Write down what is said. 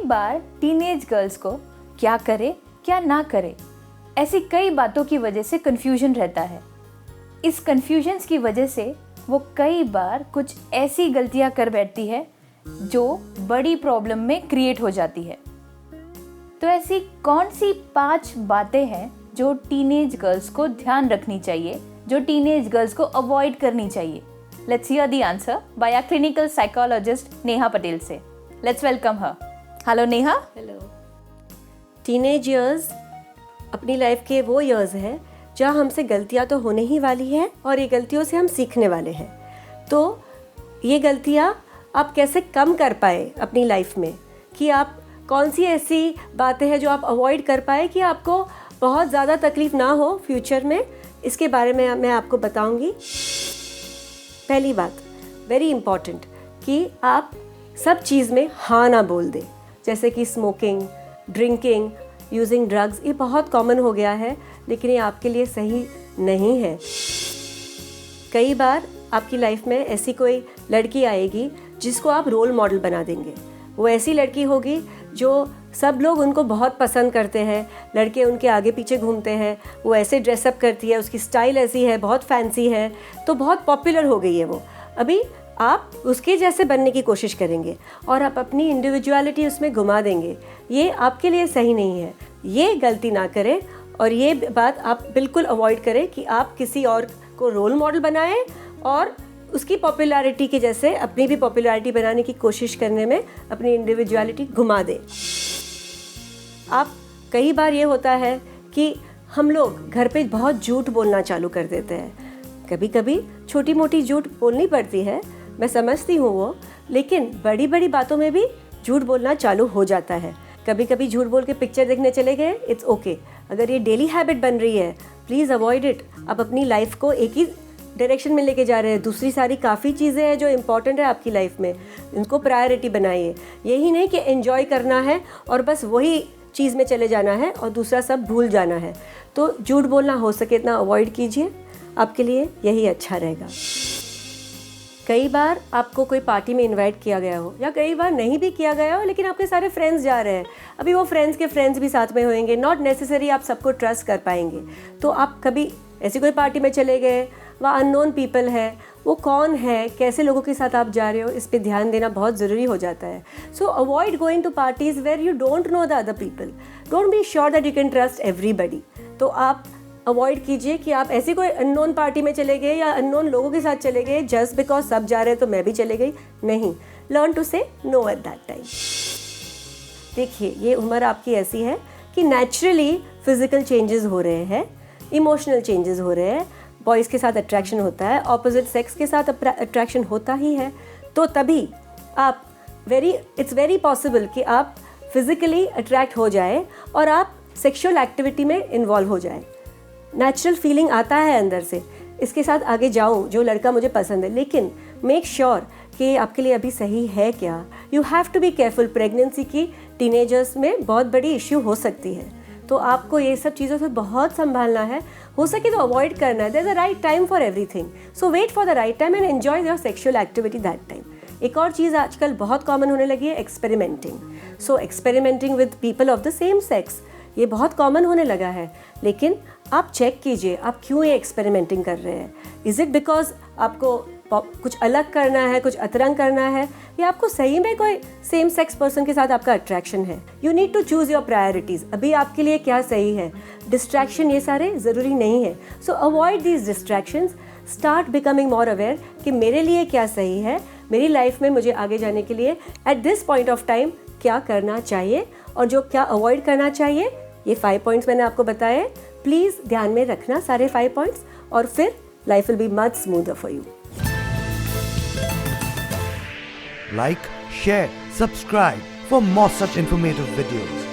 बार teenage girls को क्या करे क्या ना करे, ऐसी कई बातों की वजह से कन्फ्यूजन रहता है। इस कन्फ्यूजन्स की वजह से वो कई बार कुछ ऐसी गलतियां कर बैठती है जो बड़ी प्रॉब्लम में क्रिएट हो जाती है। तो ऐसी कौन सी 5 बातें हैं जो टीनेज गर्ल्स को ध्यान रखनी चाहिए, जो टीनेज गर्ल्स को अवॉइड करनी चाहिए? Let's hear the answer by our clinical psychologist Neha Patel से। Let's welcome her. Hello Neha. Hello. Teenage years अपनी लाइफ के वो ईयर्स हैं जहाँ हमसे गलतियाँ तो होने ही वाली है और ये गलतियों से हम सीखने वाले हैं। तो ये गलतियाँ आप कैसे कम कर पाए अपनी लाइफ में, कि आप कौन सी ऐसी बातें हैं जो आप अवॉइड कर पाए कि आपको बहुत ज़्यादा तकलीफ़ ना हो फ्यूचर में, इसके बारे में मैं आपको बताऊंगी। पहली बात वेरी इम्पॉर्टेंट कि आप सब चीज़ में हाँ ना बोल दें, जैसे कि स्मोकिंग, ड्रिंकिंग, यूजिंग ड्रग्स। ये बहुत कॉमन हो गया है लेकिन ये आपके लिए सही नहीं है। कई बार आपकी लाइफ में ऐसी कोई लड़की आएगी जिसको आप रोल मॉडल बना देंगे। वो ऐसी लड़की होगी जो सब लोग उनको बहुत पसंद करते हैं, लड़के उनके आगे पीछे घूमते हैं, वो ऐसे ड्रेसअप करती है, उसकी स्टाइल ऐसी है, बहुत फैंसी है, तो बहुत पॉपुलर हो गई है वो। अभी आप उसके जैसे बनने की कोशिश करेंगे और आप अपनी इंडिविजुअलिटी उसमें घुमा देंगे। ये आपके लिए सही नहीं है। ये गलती ना करें और ये बात आप बिल्कुल अवॉइड करें कि आप किसी और को रोल मॉडल बनाएं और उसकी पॉपुलैरिटी के जैसे अपनी भी पॉपुलैरिटी बनाने की कोशिश करने में अपनी इंडिविजुअलिटी घुमा दें। आप कई बार ये होता है कि हम लोग घर पे बहुत झूठ बोलना चालू कर देते हैं। कभी कभी छोटी मोटी झूठ बोलनी पड़ती है, मैं समझती हूँ वो, लेकिन बड़ी बड़ी बातों में भी झूठ बोलना चालू हो जाता है। कभी कभी झूठ बोल के पिक्चर देखने चले गए, इट्स ओके। अगर ये डेली हैबिट बन रही है, प्लीज़ अवॉइड इट। आप अपनी लाइफ को एक ही डायरेक्शन में लेके जा रहे हैं, दूसरी सारी काफ़ी चीज़ें हैं जो इम्पॉर्टेंट है आपकी लाइफ में, इनको प्रायोरिटी बनाइए। यही नहीं कि एन्जॉय करना है और बस वही चीज़ में चले जाना है और दूसरा सब भूल जाना है। तो झूठ बोलना हो सके इतना अवॉइड कीजिए, आपके लिए यही अच्छा रहेगा। कई बार आपको कोई पार्टी में इनवाइट किया गया हो या कई बार नहीं भी किया गया हो, लेकिन आपके सारे फ्रेंड्स जा रहे हैं। अभी वो फ्रेंड्स के फ्रेंड्स भी साथ में होंगे, नॉट नेसेसरी आप सबको ट्रस्ट कर पाएंगे। तो आप कभी ऐसी कोई पार्टी में चले गए, वह अननोन पीपल है, वो कौन है, कैसे लोगों के साथ आप जा रहे हो, इस पे ध्यान देना बहुत ज़रूरी हो जाता है। So avoid going to parties where you don't know the other people. Don't be sure that you can trust everybody. तो आप अवॉइड कीजिए कि आप ऐसी कोई अननोन पार्टी में चले गए या अननोन लोगों के साथ चले गए जस्ट बिकॉज सब जा रहे हैं तो मैं भी चले गई। नहीं, लर्न टू से नो एट दैट टाइम। देखिए, ये उम्र आपकी ऐसी है कि नेचुरली फिजिकल चेंजेस हो रहे हैं, इमोशनल चेंजेस हो रहे हैं। बॉयज़ के साथ अट्रैक्शन होता है, ऑपोजिट सेक्स के साथ अट्रैक्शन होता ही है। तो तभी आप इट्स वेरी पॉसिबल कि आप फिज़िकली अट्रैक्ट हो जाए और आप सेक्सुअल एक्टिविटी में इन्वॉल्व हो जाए। नेचुरल फीलिंग आता है अंदर से, इसके साथ आगे जाऊँ जो लड़का मुझे पसंद है, लेकिन मेक श्योर कि आपके लिए अभी सही है क्या। You have to be careful. Pregnancy की टीनेजर्स में बहुत बड़ी इश्यू हो सकती है, तो आपको ये सब चीज़ों से बहुत संभालना है। हो सके तो अवॉइड करना है। There is a right time for everything, so wait for the right time and enjoy your sexual activity that time. एक और चीज़ आजकल बहुत कॉमन होने लगी है, experimenting. So experimenting with people of the same sex, ये बहुत कॉमन होने लगा है। लेकिन आप चेक कीजिए आप क्यों ये एक्सपेरिमेंटिंग कर रहे हैं। इज़ इट बिकॉज आपको कुछ अलग करना है, कुछ अतरंग करना है, या आपको सही में कोई सेम सेक्स पर्सन के साथ आपका अट्रैक्शन है। You need to choose your priorities. अभी आपके लिए क्या सही है, डिस्ट्रैक्शन ये सारे ज़रूरी नहीं है। So avoid these distractions, start becoming more aware कि मेरे लिए क्या सही है, मेरी लाइफ में मुझे आगे जाने के लिए at this point of time क्या करना चाहिए और जो क्या अवॉइड करना चाहिए। ये 5 पॉइंट्स मैंने आपको बताए, प्लीज़ ध्यान में रखना सारे 5 पॉइंट्स, और फिर life will be much smoother for you. Like, share, subscribe for more such informative videos.